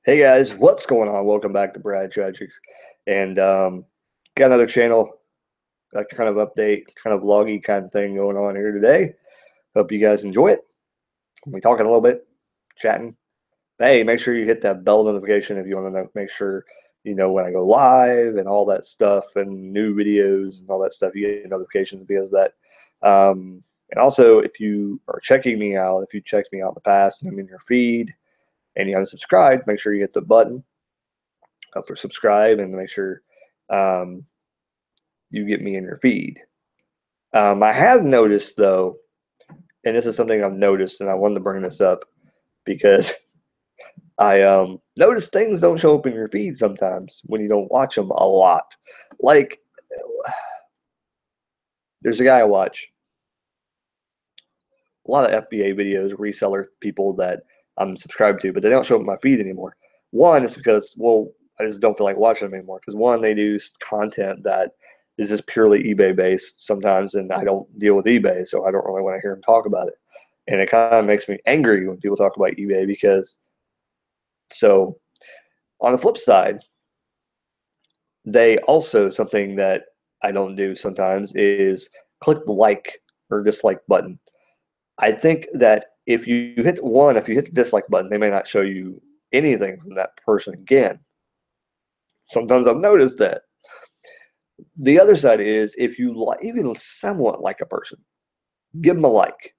Hey guys, what's going on? Welcome back to Brad Tragic. And got another channel, like kind of update, kind of vloggy kind of thing going on here today. Hope you guys enjoy it. We'll be talking a little bit, chatting. Hey, make sure you hit that bell notification if you want to know, make sure you know when I go live and all that stuff and new videos and all that stuff. You get notifications because of that. And also, if you are checking me out, if you checked me out in the past and I'm in your feed and you haven't subscribed, make sure you hit the button for subscribe and make sure um, you get me in your feed. I have noticed though, and this is something I've noticed, and I wanted to bring this up because I noticed things don't show up in your feed sometimes when you don't watch them a lot. Like, there's a guy I watch, a lot of FBA videos, reseller people that I'm subscribed to, but they don't show up in my feed anymore. One is because, well, I just don't feel like watching them anymore. Because one, they do content that is just purely eBay based sometimes, and I don't deal with eBay, so I don't really want to hear them talk about it. And it kind of makes me angry when people talk about eBay because, so on the flip side, they also, something that I don't do sometimes is click the like or dislike button. I think that if you hit the dislike button, they may not show you anything from that person again. Sometimes I've noticed that. The other side is if you even somewhat like a person, give them a like.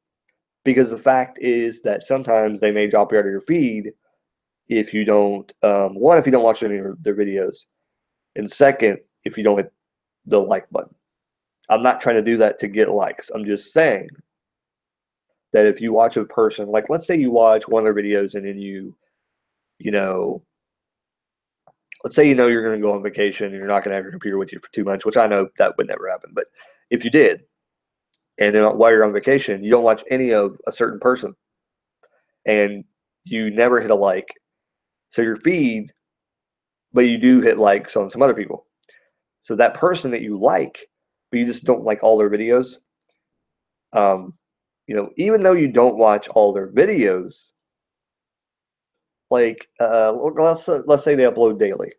Because the fact is that sometimes they may drop you out of your feed if you don't, one, if you don't watch any of their videos, and second, if you don't hit the like button. I'm not trying to do that to get likes. I'm just saying that if you watch a person, like let's say you watch one of their videos and then you know, let's say you know you're going to go on vacation and you're not going to have your computer with you for 2 months, which I know that would never happen. But if you did, and then while you're on vacation, you don't watch any of a certain person and you never hit a like, so your feed, but you do hit likes on some other people. So that person that you like, but you just don't like all their videos, um, even though you don't watch all their videos, like let's say they upload daily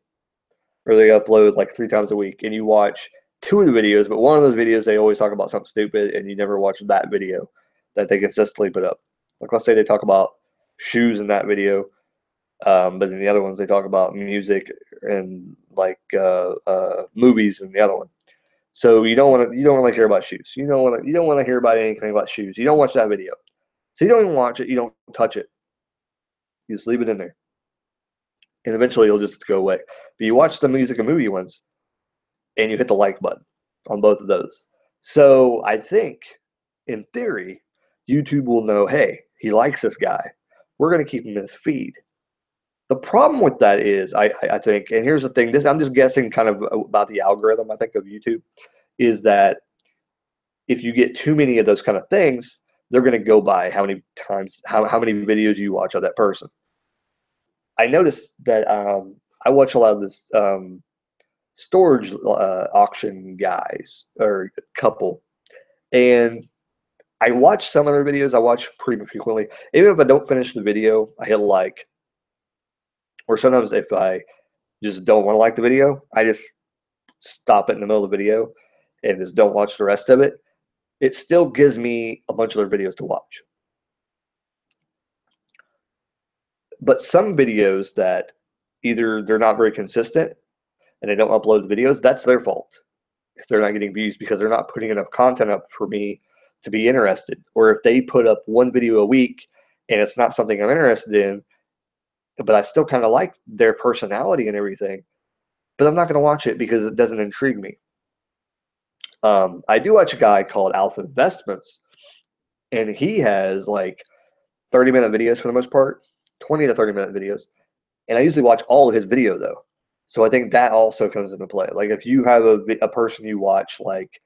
or they upload like 3 times a week, and you watch two of the videos, but one of those videos they always talk about something stupid, and you never watch that video that they consistently put up. Like let's say they talk about shoes in that video, but in the other ones they talk about music and like movies in the other one. So you don't want to hear about shoes. You don't want to hear about anything about shoes. You don't watch that video. So you don't even watch it. You don't touch it. You just leave it in there, and eventually it'll just go away. But you watch the music and movie ones, and you hit the like button on both of those. So I think, in theory, YouTube will know, hey, he likes this guy. We're going to keep him in his feed. The problem with that is, I think, and here's the thing. This I'm just guessing, kind of about the algorithm. I think of YouTube is that if you get too many of those kind of things, they're going to go by how many videos you watch of that person. I noticed that I watch a lot of this storage auction guys or couple, and I watch some of their videos. I watch pretty frequently. Even if I don't finish the video, I hit like. Or sometimes if I just don't want to like the video, I just stop it in the middle of the video and just don't watch the rest of it. It still gives me a bunch of their videos to watch. But some videos that either they're not very consistent and they don't upload the videos, that's their fault if they're not getting views because they're not putting enough content up for me to be interested. Or if they put up one video a week and it's not something I'm interested in, but I still kind of like their personality and everything, but I'm not going to watch it because it doesn't intrigue me. I do watch a guy called Alpha Investments, and he has like 30-minute videos for the most part, 20 to 30-minute videos. And I usually watch all of his video though. So I think that also comes into play. Like if you have a person you watch like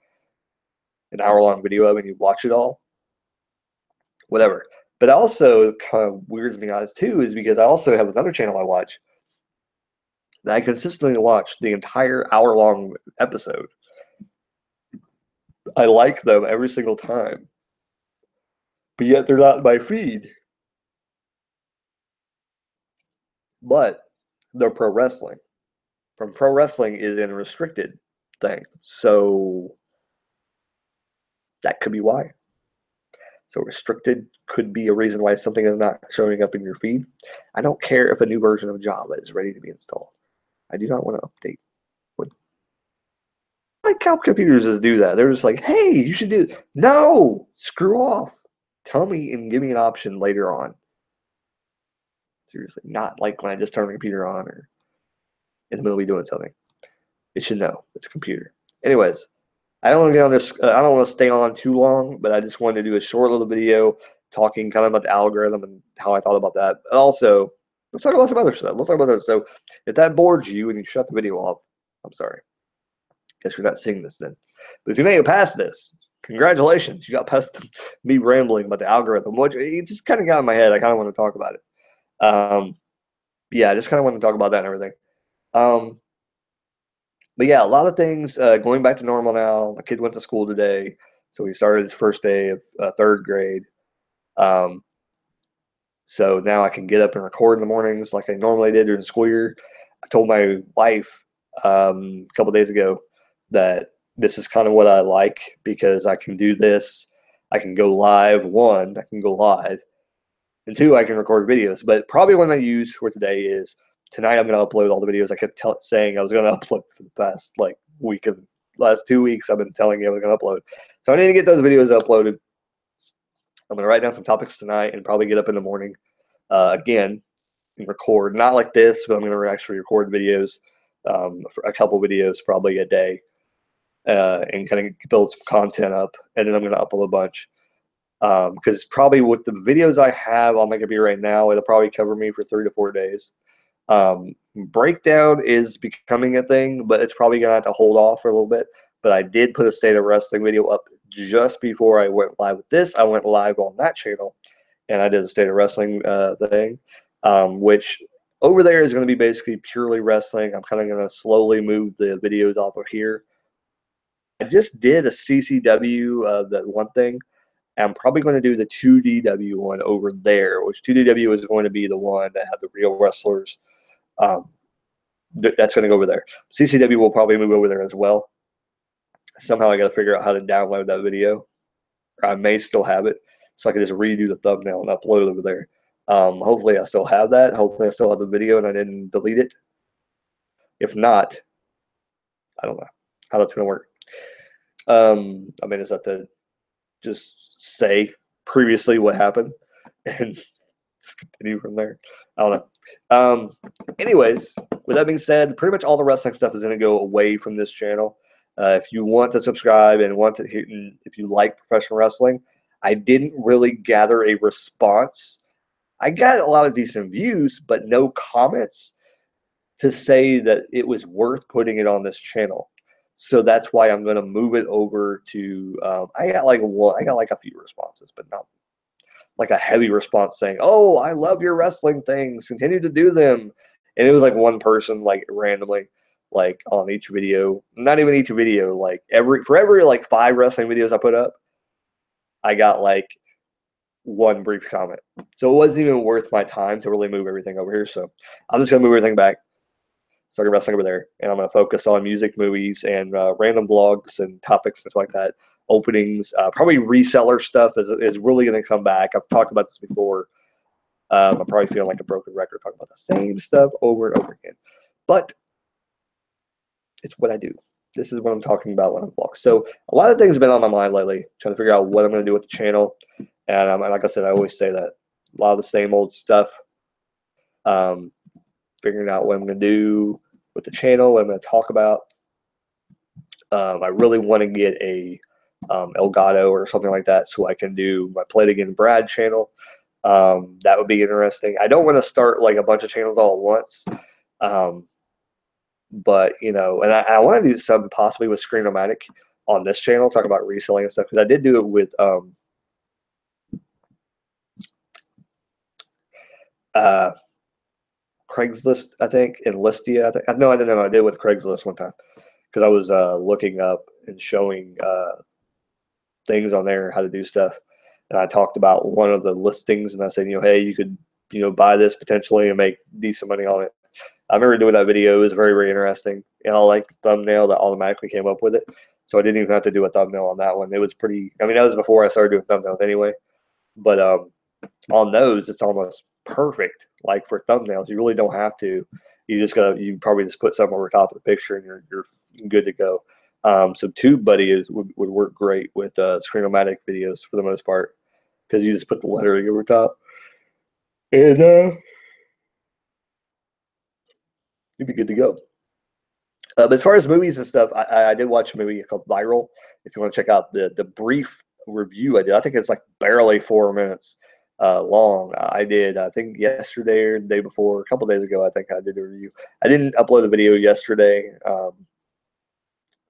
an hour-long video of and you watch it all, whatever. But also kind of weirds me out too is because I also have another channel I watch that I consistently watch the entire hour-long episode. I like them every single time, but yet they're not in my feed. But the pro wrestling. From pro wrestling is in a restricted thing. So that could be why. So restricted could be a reason why something is not showing up in your feed. I don't care if a new version of Java is ready to be installed. I do not want to update. Like how computers just do that. They're just like, hey, you should do it. No, screw off. Tell me and give me an option later on. Seriously, not like when I just turn the computer on or in the middle of doing something. It should know it's a computer. Anyways, I don't want to get on this. I don't want to stay on too long, but I just wanted to do a short little video talking kind of about the algorithm and how I thought about that. Also, let's talk about some other stuff. Let's talk about that. So, if that bores you and you shut the video off, I'm sorry. Guess you're not seeing this then. But if you make it past this, congratulations. You got past me rambling about the algorithm, which it just kind of got in my head. I kind of want to talk about it. Yeah, I just kind of want to talk about that and everything. But yeah, a lot of things going back to normal now. My kid went to school today, so he started his first day of third grade. Um, so now I can get up and record in the mornings like I normally did during the school year. I told my wife a couple days ago that this is kind of what I like because I can do this. I can go live. One, I can go live, and two, I can record videos. But probably what I use for today is tonight. I'm going to upload all the videos I kept saying I was going to upload for the past like week of last 2 weeks. I've been telling you I was going to upload, so I need to get those videos uploaded. I'm going to write down some topics tonight and probably get up in the morning again and record. Not like this, but I'm going to actually record videos, for a couple videos probably a day, and kind of build some content up. And then I'm going to upload a bunch. Because probably with the videos I have on my computer right now, it'll probably cover me for 3 to 4 days. Breakdown is becoming a thing, but it's probably going to have to hold off for a little bit. But I did put a State of Wrestling video up just before I went live with this. I went live on that channel, and I did the State of Wrestling thing, which over there is going to be basically purely wrestling. I'm kind of going to slowly move the videos off of here. I just did a CCW, that one thing. I'm probably going to do the 2DW one over there, which 2DW is going to be the one that had the real wrestlers. That's going to go over there. CCW will probably move over there as well. Somehow I got to figure out how to download that video. I may still have it, so I can just redo the thumbnail and upload it over there. Hopefully I still have that. Hopefully I still have the video and I didn't delete it. If not, I don't know how that's going to work. I mean, is that to just say previously what happened and continue from there? I don't know. Anyways, with that being said, pretty much all the wrestling stuff is going to go away from this channel. If you want to subscribe and want to hear, if you like professional wrestling, I didn't really gather a response. I got a lot of decent views, but no comments to say that it was worth putting it on this channel. So that's why I'm going to move it over to. I got like a few responses, but not like a heavy response saying, "Oh, I love your wrestling things. Continue to do them." And it was like one person like randomly, like on each video, not even each video, like for every like 5 wrestling videos I put up, I got like one brief comment. So it wasn't even worth my time to really move everything over here. So I'm just gonna move everything back, start wrestling over there, and I'm gonna focus on music, movies, and random blogs and topics and stuff like that. Openings, probably reseller stuff is really gonna come back. I've talked about this before. I'm probably feeling like a broken record talking about the same stuff over and over again, but it's what I do. This is what I'm talking about when I'm vlogging. So a lot of things have been on my mind lately, trying to figure out what I'm going to do with the channel. And like I said, I always say that a lot of the same old stuff. Figuring out what I'm going to do with the channel, what I'm going to talk about. I really want to get a Elgato or something like that so I can do my Play It Again Brad channel. That would be interesting. I don't want to start like a bunch of channels all at once. But you know, and I want to do something possibly with Screenomatic on this channel, talk about reselling and stuff, because I did do it with Craigslist, I think, and Listia. I think no, I didn't know. I did it with Craigslist one time because I was looking up and showing things on there how to do stuff, and I talked about one of the listings, and I said, you know, hey, you could, you know, buy this potentially and make decent money on it. I remember doing that video. It was very, very interesting. And I like the thumbnail that automatically came up with it. So I didn't even have to do a thumbnail on that one. It was pretty, I mean, that was before I started doing thumbnails anyway. But on those, it's almost perfect. Like for thumbnails, you really don't have to. You probably just put something over top of the picture and you're good to go. So TubeBuddy would work great with Screenomatic videos for the most part, because you just put the lettering over top. And you'd be good to go. But as far as movies and stuff, I did watch a movie called Viral. If you want to check out the brief review I did, I think it's like barely 4 minutes long. I did, I think yesterday or the day before, a couple days ago, I think I did a review. I didn't upload a video yesterday.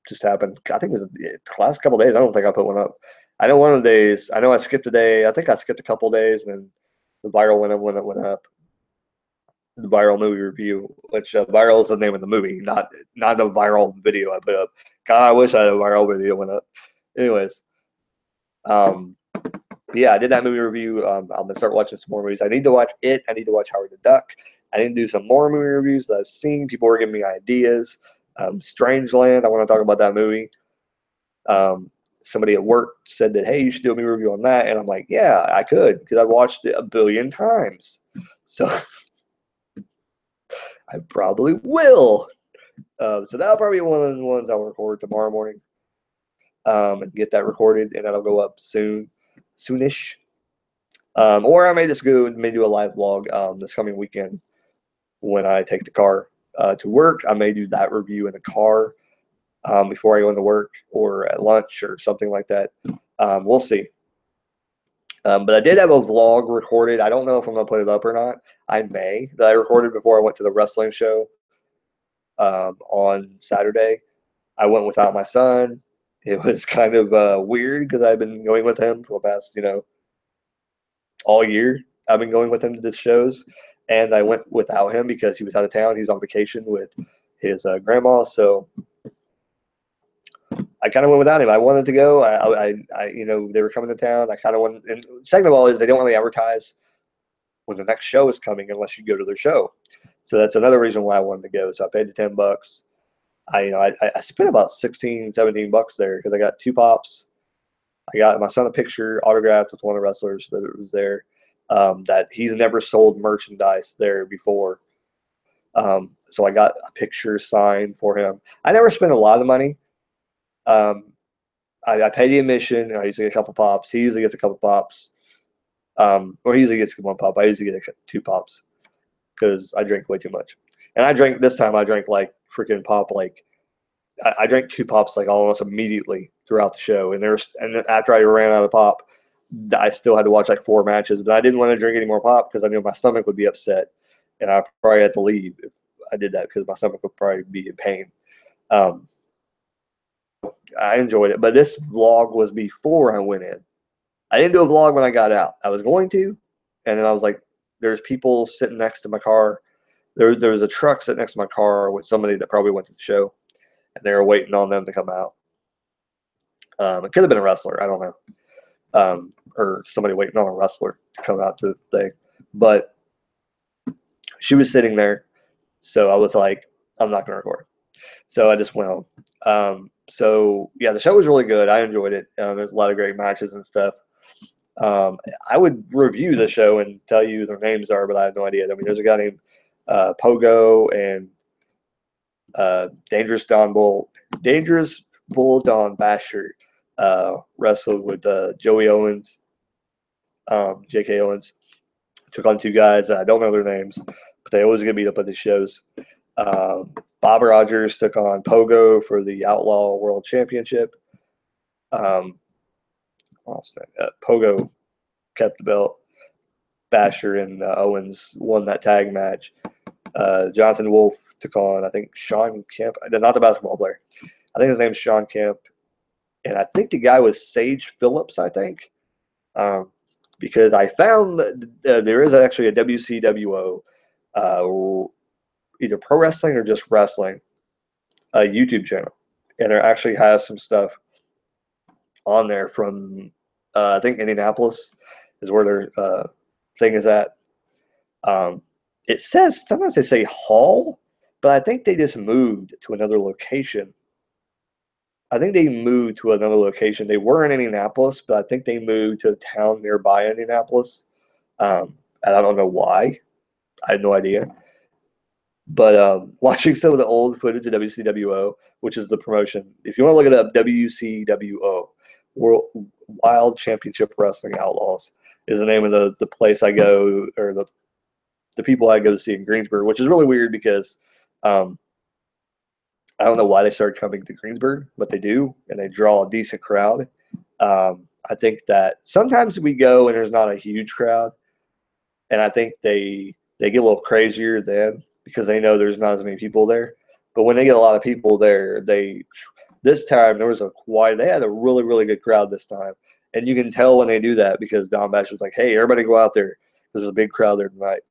Just happened. I think it was the last couple days. I don't think I put one up. I know one of the days. I know I skipped a day. I think I skipped a couple days, and then the Viral went up. The Viral movie review, which Viral is the name of the movie, not the viral video I put up. God, I wish I had a viral video went up. Anyways, yeah, I did that movie review. I'm gonna start watching some more movies. I need to watch it. I need to watch Howard the Duck. I need to do some more movie reviews that I've seen. People are giving me ideas. Strangeland, I want to talk about that movie. Somebody at work said that, hey, you should do a movie review on that, and I'm like, yeah, I could, because I've watched it a billion times. So I probably will. So that'll probably be one of the ones I'll record tomorrow morning, and get that recorded, and that'll go up soonish. Or I may just do a live vlog this coming weekend when I take the car to work. I may do that review in the car before I go into work or at lunch or something like that. We'll see. But I did have a vlog recorded. I don't know if I'm going to put it up or not. I may. That I recorded before I went to the wrestling show on Saturday. I went without my son. It was kind of weird because I've been going with him for the past, all year. I've been going with him to the shows, and I went without him because he was out of town. He was on vacation with his grandma, so I kind of went without him. I wanted to go. They were coming to town. I kind of wanted. And second of all, is they don't really advertise when the next show is coming unless you go to their show. So that's another reason why I wanted to go. So I paid the $10. I spent about 16, 17 bucks there because I got 2 pops. I got my son a picture autographed with one of the wrestlers that was there. That he's never sold merchandise there before. So I got a picture signed for him. I never spent a lot of money. I pay the admission. I usually get a couple pops. He usually gets a couple pops. Or he usually gets 1 pop. I usually get 2 pops because I drink way too much. And this time I drank like freaking pop, like I drank 2 pops like almost immediately throughout the show. And then after I ran out of pop, I still had to watch like 4 matches, but I didn't want to drink any more pop because I knew my stomach would be upset, and I probably had to leave if I did that because my stomach would probably be in pain. I enjoyed it, but this vlog was before I went in. I didn't do a vlog when I got out. I was going to, and then I was like, there's people sitting next to my car. There was a truck sitting next to my car with somebody that probably went to the show, and they were waiting on them to come out. It could have been a wrestler. I don't know. Or somebody waiting on a wrestler to come out to the thing. But she was sitting there, so I was like, I'm not going to record. So I just went home. So, yeah, the show was really good. I enjoyed it. There's a lot of great matches and stuff. I would review the show and tell you their names are, but I have no idea. I mean, there's a guy named Pogo and Dangerous Bull Don Basher wrestled with Joey Owens, J.K. Owens. Took on 2 guys. I don't know their names, but they always get beat up at the shows. Bob Rogers took on Pogo for the Outlaw World Championship. Pogo kept the belt. Basher and Owens won that tag match. Jonathan Wolf took on, I think, Sean Kemp. Not the basketball player. I think his name's Sean Kemp. And I think the guy was Sage Phillips, I think. Because I found that there is actually a WCWO, either pro wrestling or just wrestling, YouTube channel. And there actually has some stuff on there from, I think, Indianapolis is where their thing is at. It says, sometimes they say Hall, but I think they just moved to another location. I think they moved to another location. They were in Indianapolis, but I think they moved to a town nearby Indianapolis. And I don't know why. I have no idea. But watching some of the old footage of WCWO, which is the promotion, if you want to look it up, WCWO, World Wild Championship Wrestling Outlaws, is the name of the place I go, or the people I go to see in Greensburg, which is really weird because um, I don't know why they started coming to Greensburg, but they do, and they draw a decent crowd. I think that sometimes we go and there's not a huge crowd, and I think they get a little crazier then because they know there's not as many people there. But when they get a lot of people there, this time there was they had a really good crowd this time, and you can tell when they do that because Don Bash was like, "Hey, everybody go out there. There's a big crowd there tonight."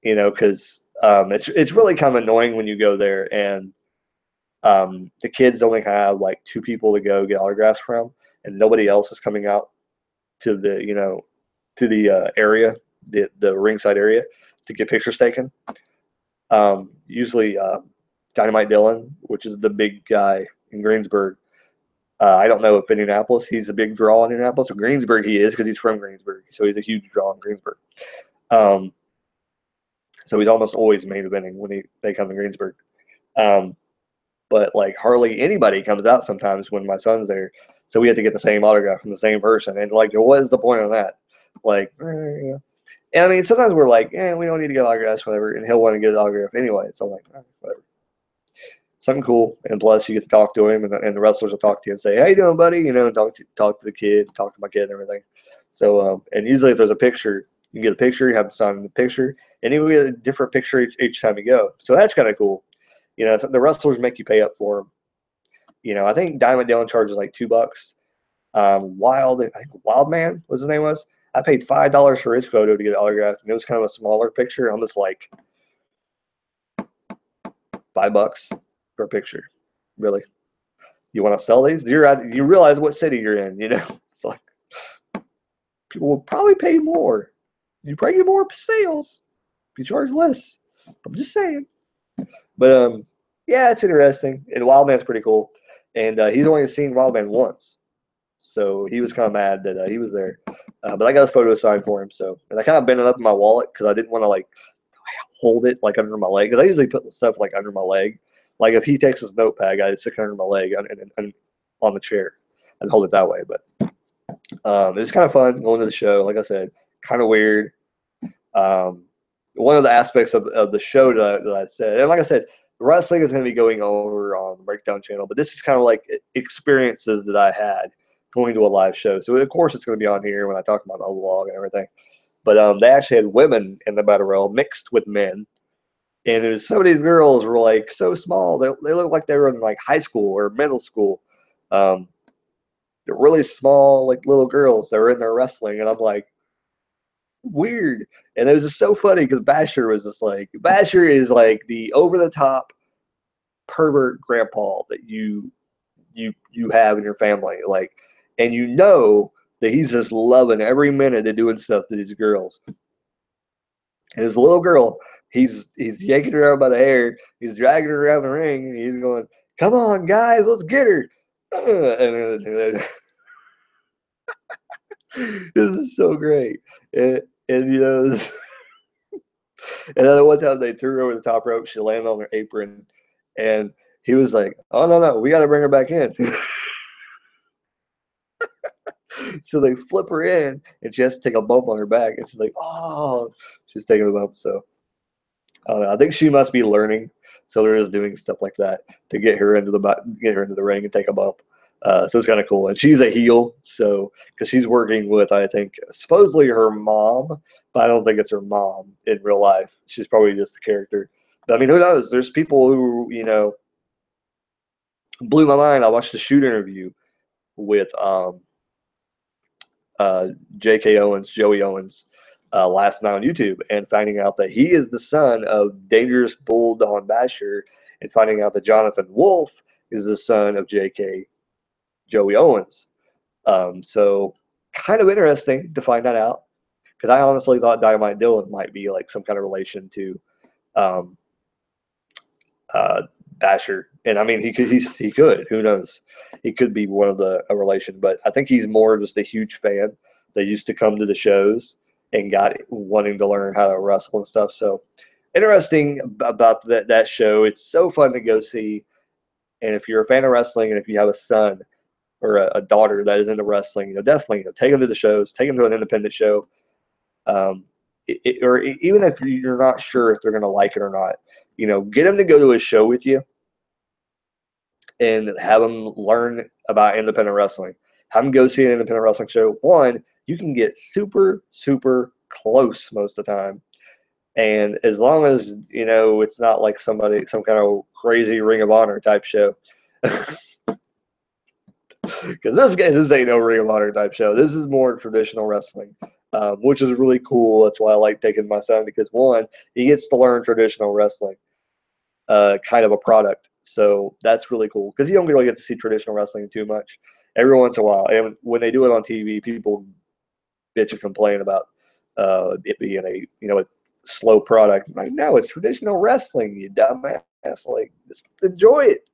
Because it's really kind of annoying when you go there and the kids only have like two people to go get autographs from, and nobody else is coming out to the area, the ringside area, to get pictures taken. Usually, Dynamite Dylan, which is the big guy in Greensburg. I don't know if Indianapolis, he's a big draw in Indianapolis. Or Greensburg, he is because he's from Greensburg, so he's a huge draw in Greensburg. Um, so he's almost always main eventing when they come to Greensburg. Um, but like hardly anybody comes out sometimes when my son's there. So we have to get the same autograph from the same person. And like, what is the point of that? Like, and I mean, sometimes we're like, we don't need to get autographs, whatever. And he'll want to get an autograph anyway. So I'm like, whatever. Something cool. And plus, you get to talk to him, and the wrestlers will talk to you and say, "How you doing, buddy?" Talk to the kid, talk to my kid, and everything. So, and usually if there's a picture, you can get a picture, you have him sign the picture, and you get a different picture each time you go. So that's kind of cool. So the wrestlers make you pay up for them. I think Diamond Dillon charges like $2. I think Wildman was his name was. I paid $5 for his photo to get autographed, and it was kind of a smaller picture. I'm just like, $5 for a picture, really? You want to sell these? You realize what city you're in? It's like people will probably pay more. You probably get more sales if you charge less. I'm just saying. But yeah, it's interesting. And Wildman's pretty cool. And he's only seen Wildman once. So he was kind of mad that he was there. But I got his photo signed for him. So, and I kind of bent it up in my wallet because I didn't want to like hold it like under my leg. Because I usually put the stuff like under my leg. Like if he takes his notepad, I stick it under my leg and on the chair and hold it that way. But it was kind of fun going to the show. Like I said, kind of weird. One of the aspects of the show that I said, and like I said, wrestling is going to be going over on the Breakdown channel, but this is kind of like experiences that I had going to a live show. So of course it's going to be on here when I talk about my vlog and everything. But they actually had women in the battle royal mixed with men, and it was, some of these girls were like so small. They looked like they were in like high school or middle school. Um, they're really small, like little girls that were in there wrestling, and I'm like, weird. And it was just so funny because Basher is like the over the top pervert grandpa that you have in your family, like, and that he's just loving every minute of doing stuff to these girls. And his little girl, he's yanking her out by the hair, he's dragging her around the ring, and he's going, "Come on, guys, let's get her." And this is so great. And and then one time they threw her over the top rope. She landed on her apron, and he was like, "Oh no, we got to bring her back in." So they flip her in, and she has to take a bump on her back, and she's like, "Oh," she's taking a bump. So I don't know. I think she must be learning. So they're just doing stuff like that to get her into the ring and take a bump. So it's kind of cool. And she's a heel, so because she's working with, I think, supposedly her mom, but I don't think it's her mom in real life. She's probably just a character. But I mean, who knows? There's people who blew my mind. I watched the shoot interview with uh, J.K. Owens, Joey Owens, last night on YouTube, and finding out that he is the son of Dangerous Bull Don Basher, and finding out that Jonathan Wolf is the son of J.K. Joey Owens. So kind of interesting to find that out, because I honestly thought Dynamite Dylan might be like some kind of relation to um, Basher, and I mean he could, who knows, he could be one of a relation, but I think he's more just a huge fan that used to come to the shows and got wanting to learn how to wrestle and stuff. So interesting about that show. It's so fun to go see, and if you're a fan of wrestling and if you have a son or a daughter that is into wrestling, definitely take them to the shows, take them to an independent show. Um, or even if you're not sure if they're going to like it or not, get them to go to a show with you and have them learn about independent wrestling. Have them go see an independent wrestling show. One, you can get super, super close most of the time. And as long as, it's not like some kind of crazy Ring of Honor type show. Because this ain't no Ring of Honor type show. This is more traditional wrestling, which is really cool. That's why I like taking my son, because one, he gets to learn traditional wrestling, kind of a product. So that's really cool, because you don't really get to see traditional wrestling too much. Every once in a while, and when they do it on TV, people bitch and complain about it being a slow product. Like, no, it's traditional wrestling, you dumbass. Like, just enjoy it.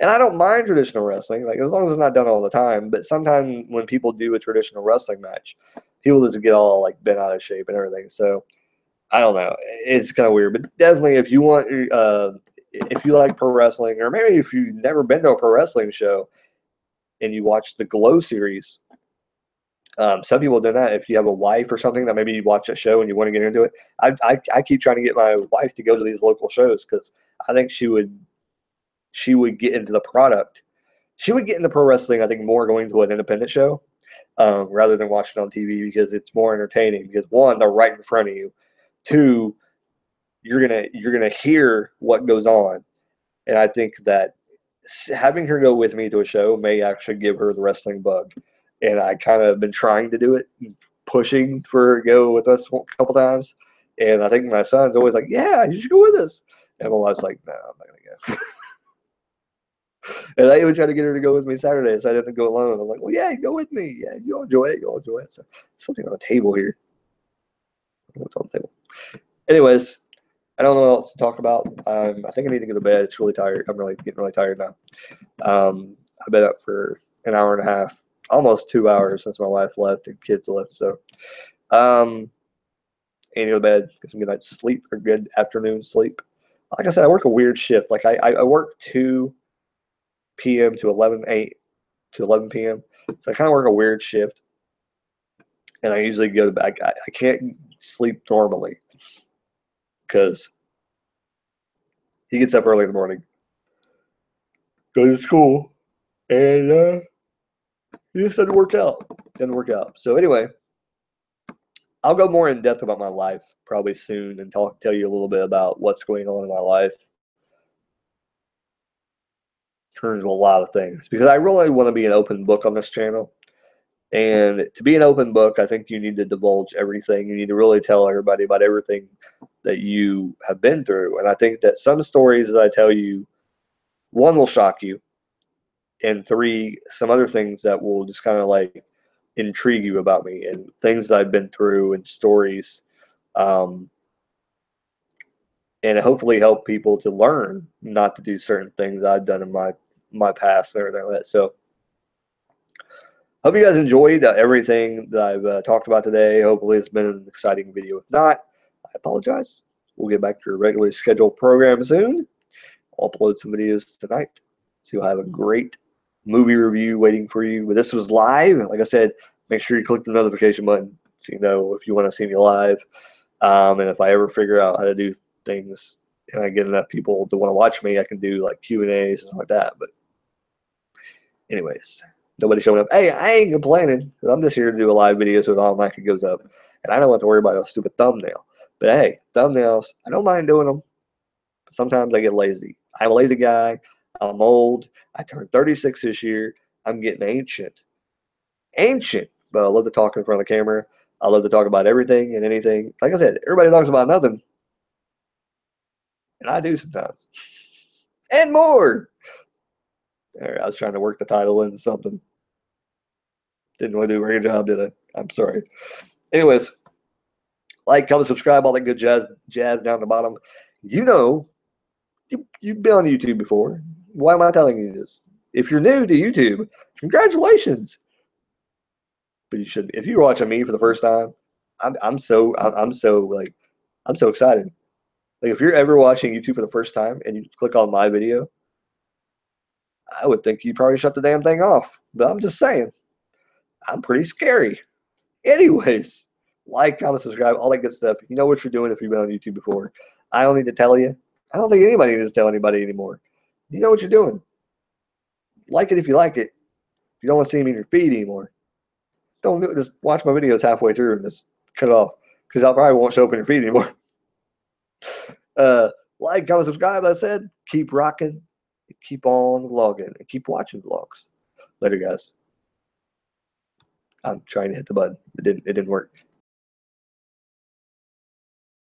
And I don't mind traditional wrestling, like as long as it's not done all the time. But sometimes when people do a traditional wrestling match, people just get all like bent out of shape and everything. So I don't know, it's kind of weird. But definitely, if you like pro wrestling, or maybe if you've never been to a pro wrestling show and you watch the Glow series, some people do that. If you have a wife or something that maybe you watch a show and you want to get into it, I keep trying to get my wife to go to these local shows, because I think she would get into the product. She would get into pro wrestling, I think, more going to an independent show, rather than watching on TV, because it's more entertaining. Because one, they're right in front of you. Two, you're gonna hear what goes on, and I think that having her go with me to a show may actually give her the wrestling bug. And I kind of been trying to do it, pushing for her to go with us a couple times. And I think my son's always like, "Yeah, you should go with us." And my wife's like, "No, I'm not gonna go." And I even tried to get her to go with me Saturday, so I didn't go alone. I'm like, "Well, yeah, go with me. Yeah, you'll enjoy it. You'll enjoy it." So something on the table here. What's on the table? Anyways, I don't know what else to talk about. I think I need to go to bed. It's really tired. I'm really getting really tired now. I've been up for an hour and a half, almost 2 hours since my wife left and kids left. So, and go to bed, get some good night's sleep or good afternoon sleep. Like I said, I work a weird shift. Like I work 2 p.m. to 11 p.m. So I kind of work a weird shift, and I usually go to bed. I can't sleep normally because he gets up early in the morning, goes to school, and he just doesn't work out. Doesn't work out. So anyway, I'll go more in depth about my life probably soon and tell you a little bit about what's going on in my life. Turns to a lot of things, because I really want to be an open book on this channel. And to be an open book, I think you need to divulge everything. You need to really tell everybody about everything that you have been through. And I think that some stories that I tell you, one, will shock you, and three, some other things that will just kind of like intrigue you about me and things that I've been through and stories, um, and hopefully help people to learn not to do certain things that I've done in my past and everything like that. So hope you guys enjoyed everything that I've talked about today. Hopefully it's been an exciting video. If not, I apologize. We'll get back to your regularly scheduled program soon. I'll upload some videos tonight, so you'll have a great movie review waiting for you. But this was live. Like I said, make sure you click the notification button so you know if you want to see me live. And if I ever figure out how to do things and I get enough people to want to watch me, I can do like Q&As and stuff like that. But anyways, nobody showing up. Hey, I ain't complaining, because I'm just here to do a live video so it automatically goes up. And I don't have to worry about a stupid thumbnail. But hey, thumbnails, I don't mind doing them. But sometimes I get lazy. I'm a lazy guy. I'm old. I turned 36 this year. I'm getting ancient. Ancient. But I love to talk in front of the camera. I love to talk about everything and anything. Like I said, everybody talks about nothing. And I do sometimes. And more. All right, I was trying to work the title into something. Didn't really do a very good job, did I? I'm sorry. Anyways, like, comment, subscribe, all that good jazz down the bottom. You know You've been on YouTube before. Why am I telling you this? If you're new to YouTube, congratulations. But you should. If you're watching me for the first time, I'm so excited. Like if you're ever watching YouTube for the first time and you click on my video, I would think you probably shut the damn thing off. But I'm just saying, I'm pretty scary. Anyways, like, comment, subscribe, all that good stuff. You know what you're doing if you've been on YouTube before. I don't need to tell you. I don't think anybody needs to tell anybody anymore. You know what you're doing. Like it if you like it. If you don't want to see me in your feed anymore, don't do it. Just watch my videos halfway through and just cut it off because I probably won't show up in your feed anymore. Uh, like, comment, subscribe. Like I said, keep rocking, keep on logging, and keep watching vlogs. Later, guys. I'm trying to hit the button. It didn't work.